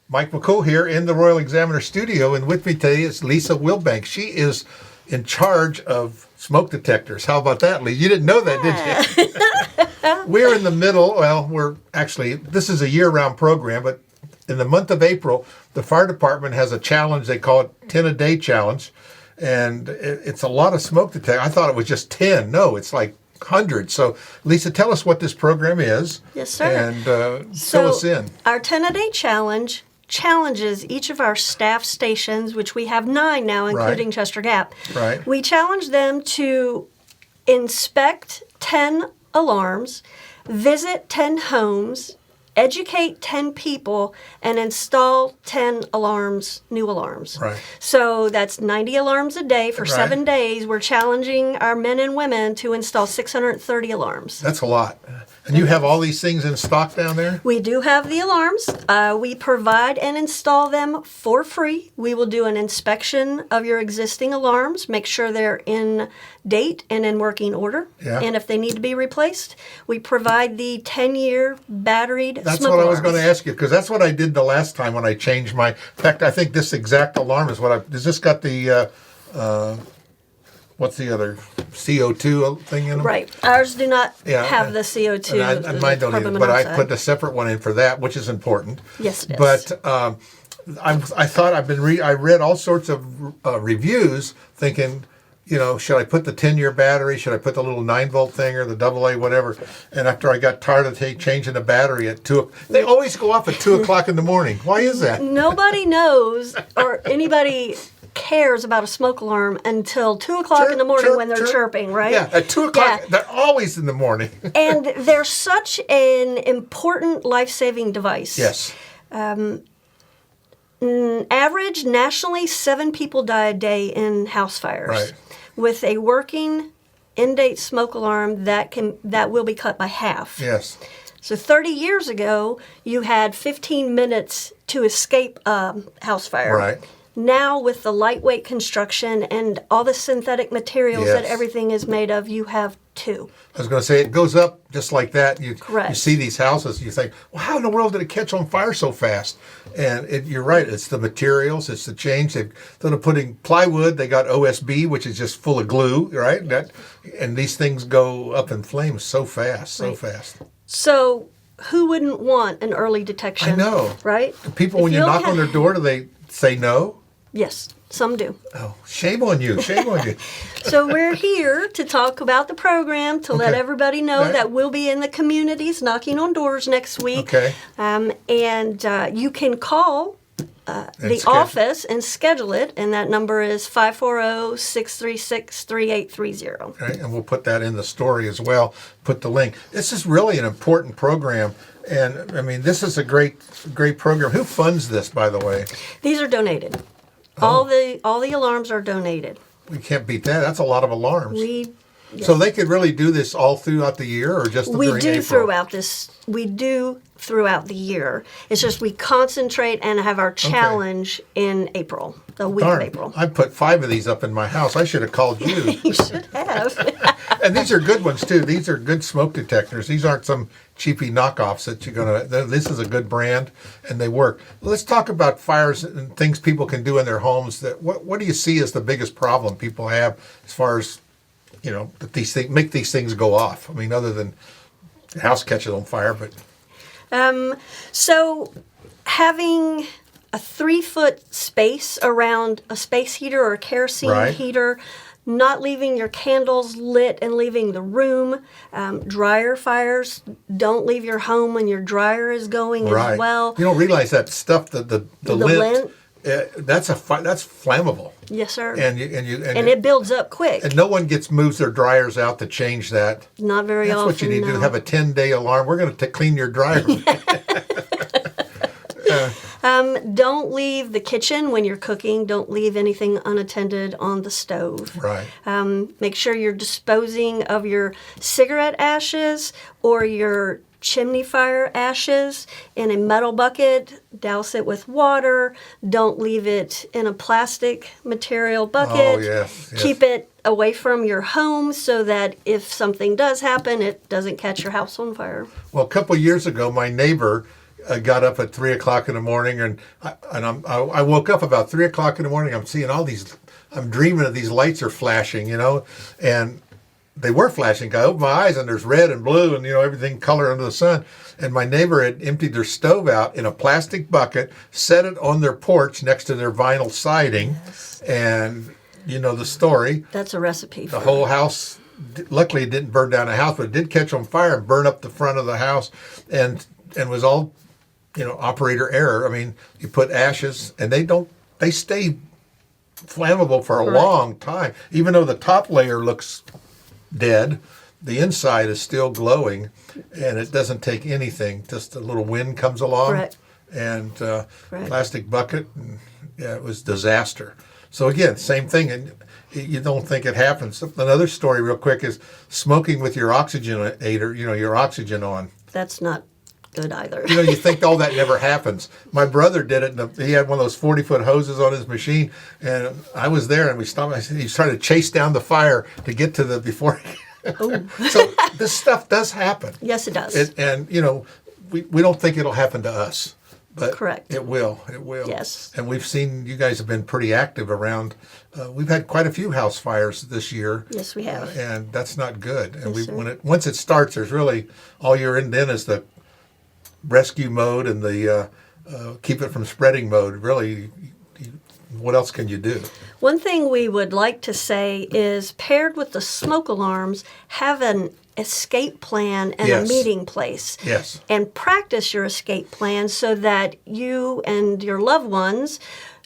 Mike McCool here in the Royal Examiner studio, and with me today is Lisa Wilbanks. She is in charge of smoke detectors. How about that, Lee? You didn't know that, did you? We're in the middle. Well, this is a year-round program, but in the month of April, the fire department has a challenge. They call it 10 a day challenge, and it's a lot of smoke detectors. I thought it was just 10. No, it's like hundreds. So, Lisa, tell us what this program is. Yes, sir. And fill us in. Our 10-a-day challenge challenges each of our staff stations, which we have 9 now, including Chester Gap. Right. We challenge them to inspect 10 alarms, visit 10 homes, educate 10 people, and install 10 alarms, new alarms. Right. So that's 90 alarms a day for 7 days. We're challenging our men and women to install 630 alarms. That's a lot. And you have all these things in stock down there? We do have the alarms. We provide and install them for free. We will do an inspection of your existing alarms, make sure they're in date and in working order. Yeah. And if they need to be replaced, we provide the 10-year batteried That's smoke what alarms. I was going to ask you, because that's what I did the last time when I changed my... In fact, I think this exact alarm is what I... Has this got the... what's the other CO2 thing in them? Right. Ours do not have the CO2. And mine don't either, but I put a separate one in for that, which is important. Yes, it is. But I thought I read all sorts of reviews thinking, should I put the 10-year battery? Should I put the little 9-volt thing or the AA, whatever? And after I got tired of changing the battery at 2, they always go off at 2 o'clock in the morning. Why is that? Nobody knows or anybody cares about a smoke alarm until 2 o'clock in the morning when they're chirping, right? Yeah, at 2 o'clock. Yeah. They're always in the morning. And they're such an important life-saving device. Yes. Average nationally, 7 people die a day in house fires. Right. With a working in-date smoke alarm that will be cut by half. Yes. So 30 years ago, you had 15 minutes to escape a house fire. Right. Now, with the lightweight construction and all the synthetic materials that everything is made of, you have 2. I was going to say, it goes up just like that. Correct. You see these houses, you think, well, how in the world did it catch on fire so fast? And you're right, it's the materials, it's the change. Instead of putting plywood, they got OSB, which is just full of glue, right? And these things go up in flames so fast, fast. So who wouldn't want an early detection? I know. Right? People, when you knock on their door, do they say no? Yes, some do. Oh, shame on you. Shame on you. So we're here to talk about the program, to let everybody know that we'll be in the communities knocking on doors next week. Okay. And you can call the office and schedule it, and that number is 540-636-3830. Okay, and we'll put that in the story as well, put the link. This is really an important program. And, I mean, this is a great program. Who funds this, by the way? These are donated. All the alarms are donated. We can't beat that. That's a lot of alarms. So they could really do this all throughout the year, or just during April? We do throughout the year. It's just we concentrate and have our challenge in April, the week of April. I put 5 of these up in my house. I should have called you. You should have. And these are good ones too. These are good smoke detectors. These aren't some cheapy knockoffs that you're gonna. This is a good brand, and they work. Let's talk about fires and things people can do in their homes. What do you see as the biggest problem people have as far as that these things make these things go off? I mean, other than the house catches on fire, but so having a 3-foot space around a space heater or a kerosene heater, not leaving your candles lit and leaving the room. Dryer fires, don't leave your home when your dryer is going as well. You don't realize that stuff, the lint. That's flammable. Yes, sir. And it builds up quick. And no one moves their dryers out to change that. Not very often. That's what you need to do. Have a 10-day alarm. We're going to clean your dryer. Don't leave the kitchen when you're cooking. Don't leave anything unattended on the stove. Right. Make sure you're disposing of your cigarette ashes or your chimney fire ashes in a metal bucket. Douse it with water. Don't leave it in a plastic material bucket. Oh, yes. Keep it away from your home so that if something does happen, it doesn't catch your house on fire. Well, a couple of years ago, my neighbor I got up at 3 o'clock in the morning, and I woke up about 3 o'clock in the morning. I'm seeing all these. I'm dreaming of these lights are flashing, and they were flashing. I opened my eyes, and there's red and blue, and everything color under the sun. And my neighbor had emptied their stove out in a plastic bucket, set it on their porch next to their vinyl siding, and the story. That's a recipe for the whole house. Luckily, it didn't burn down the house, but it did catch on fire and burn up the front of the house, and was all, operator error. I mean, you put ashes, and they stay flammable for a long time. Even though the top layer looks dead, the inside is still glowing, and it doesn't take anything. Just a little wind comes along, and plastic bucket, and it was disaster. So again, same thing, and you don't think it happens. Another story real quick is smoking with your oxygenator, your oxygen on. That's not good either. You think all that never happens. My brother did it, and he had one of those 40-foot hoses on his machine, and I was there, and we stopped. He was trying to chase down the fire to get to the before. So this stuff does happen. Yes, it does. And we don't think it'll happen to us. But correct. It will. It will. Yes. And we've seen you guys have been pretty active around. We've had quite a few house fires this year. Yes, we have. And that's not good. And Yes, once it starts, there's really all you're in then is the rescue mode and the keep it from spreading mode. Really, what else can you do? One thing we would like to say is paired with the smoke alarms, have an escape plan and a meeting place. Yes. And practice your escape plan so that you and your loved ones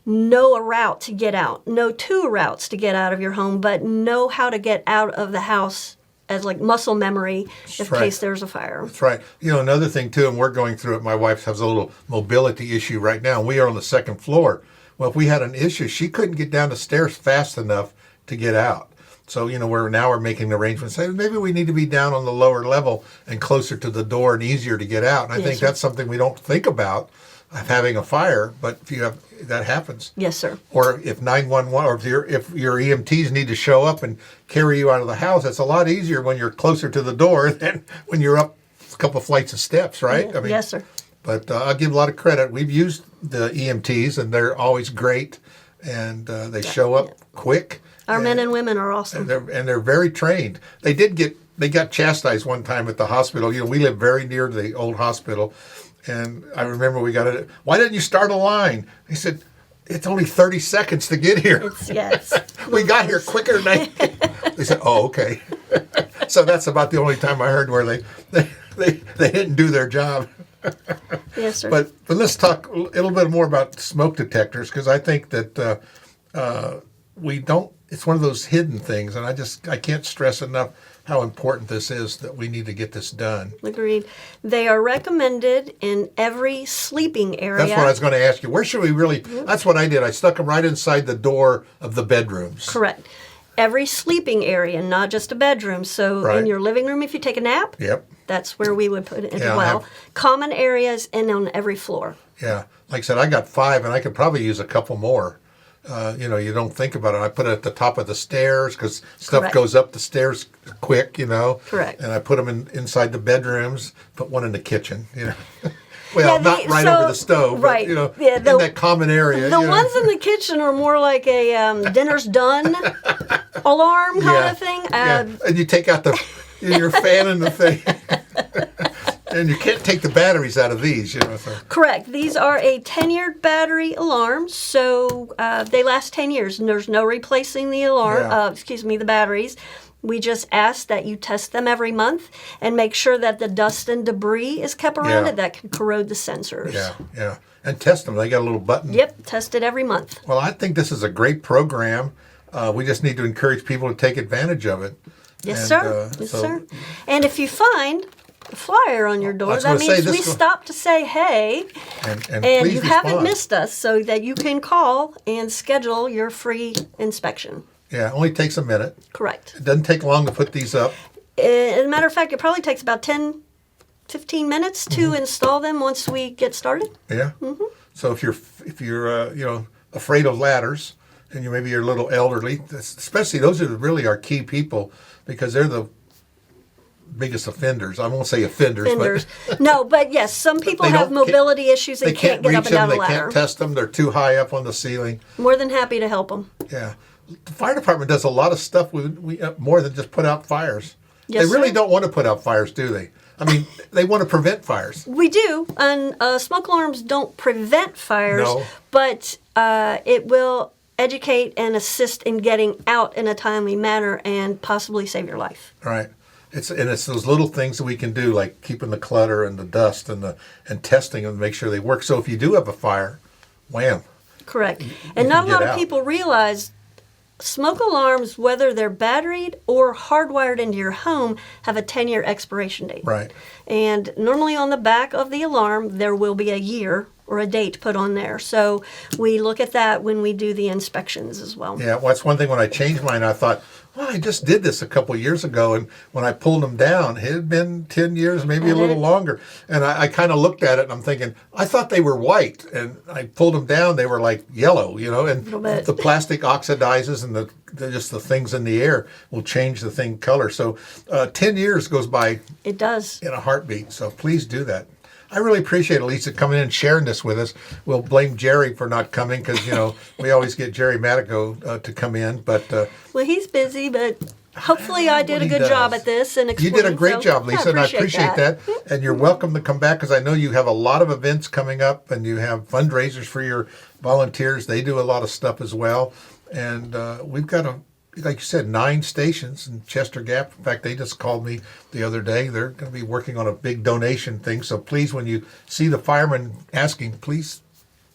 know a route to get out. Know 2 routes to get out of your home, but know how to get out of the house as like muscle memory in case there's a fire. That's right. Another thing too, and we're going through it, my wife has a little mobility issue right now, and we are on the 2nd floor. Well, if we had an issue, she couldn't get down the stairs fast enough to get out. So, we're making arrangements. Say maybe we need to be down on the lower level and closer to the door and easier to get out. And I think that's something we don't think about, of having a fire, but that happens. Yes, sir. Or if 911 or if your EMTs need to show up and carry you out of the house, it's a lot easier when you're closer to the door than when you're up a couple flights of steps, right? Yeah. Yes, sir. But I'll give a lot of credit. We've used the EMTs, and they're always great, and they show up quick. Our men and women are awesome. And they're very trained. They got chastised one time at the hospital. We live very near the old hospital, and I remember we got it. Why didn't you start a line? He said, it's only 30 seconds to get here. Yes. We got here quicker than they said, oh, okay. So that's about the only time I heard where they didn't do their job. Yes, sir. But let's talk a little bit more about smoke detectors, because I think that we don't. It's one of those hidden things, and I can't stress enough how important this is, that we need to get this done. Agreed. They are recommended in every sleeping area. That's what I was going to ask you. Where should we really? That's what I did. I stuck them right inside the door of the bedrooms. Correct. Every sleeping area, not just a bedroom. So in your living room, if you take a nap, that's where we would put it as well. Common areas and on every floor. Yeah. Like I said, I got 5, and I could probably use a couple more. You don't think about it. I put it at the top of the stairs because stuff goes up the stairs quick, Correct. And I put them inside the bedrooms, put one in the kitchen, Well, not right over the stove, but, in that common area. The ones in the kitchen are more like a dinner's done alarm kind of thing. And you take out your fan and the thing. And you can't take the batteries out of these, So. Correct. These are a 10-year battery alarm, so they last 10 years, and there's no replacing the alarm. The batteries. We just ask that you test them every month and make sure that the dust and debris is kept around it that can corrode the sensors. Yeah. And test them. They got a little button. Yep, test it every month. Well, I think this is a great program. We just need to encourage people to take advantage of it. Yes, sir. Sir. And if you find a flyer on your door, that means we stop to say hey, and you haven't missed us, so that you can call and schedule your free inspection. Yeah, it only takes a minute. Correct. It doesn't take long to put these up. As a matter of fact, it probably takes about 10, 15 minutes to install them once we get started. Yeah. Mm-hmm. So if you're afraid of ladders, and maybe you're a little elderly, especially those are really our key people, because they're biggest offenders. I won't say offenders, Fenders. but No, but yes, some people They have don't- mobility issues they and can't get reach up and down them. a They ladder. can't test them. They're too high up on the ceiling. More than happy to help them. Yeah. The fire department does a lot of stuff. We more than just put out fires. Yes, they really sir. don't want to put out fires, do they? I mean, they want to prevent fires. We do, and smoke alarms don't prevent fires, No. but it will educate and assist in getting out in a timely manner and possibly save your life. Right. It's those little things that we can do, like keeping the clutter and the dust and testing them to make sure they work. So if you do have a fire, wham. Correct. And not a can lot get of out. people realize smoke alarms, whether they're batteried or hardwired into your home, have a 10-year expiration date. Right. And normally on the back of the alarm, there will be a year or a date put on there. So we look at that when we do the inspections as well. Yeah, well, that's one thing. When I changed mine, I thought, well, I just did this a couple years ago, and when I pulled them down, it had been 10 years, maybe a little longer. And I kind of looked at it, and I'm thinking, I thought they were white, and I pulled them down, they were like yellow, and Little bit. the plastic oxidizes, and just the things in the air will change the thing color. So 10 years goes by It does. in a heartbeat, so please do that. I really appreciate Lisa coming in and sharing this with us. We'll blame Jerry for not coming because, we always get Jerry Matico to come in. But Well, he's busy, but hopefully I did a He good does. job at this and you explaining. did a great so job, Lisa, and I appreciate that. Mm-hmm. And you're welcome to come back because I know you have a lot of events coming up and you have fundraisers for your volunteers. They do a lot of stuff as well. And we've got like you said, 9 stations in Chester Gap. In fact, they just called me the other day. They're going to be working on a big donation thing. So please, when you see the firemen asking, please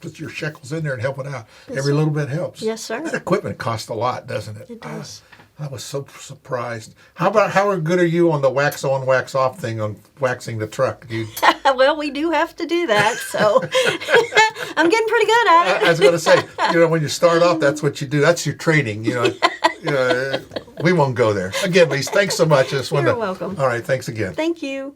put your shekels in there and help it out. Every little bit helps. Yes, sir. That equipment costs a lot, doesn't it? It does. I was so surprised. How good are you on the wax on, wax off thing on waxing the truck? Well, we do have to do that, so I'm getting pretty good at it. I was going to say, when you start off, that's what you do. That's your training. We won't go there. Again, Lisa, thanks so much. You're welcome. All right, thanks again. Thank you.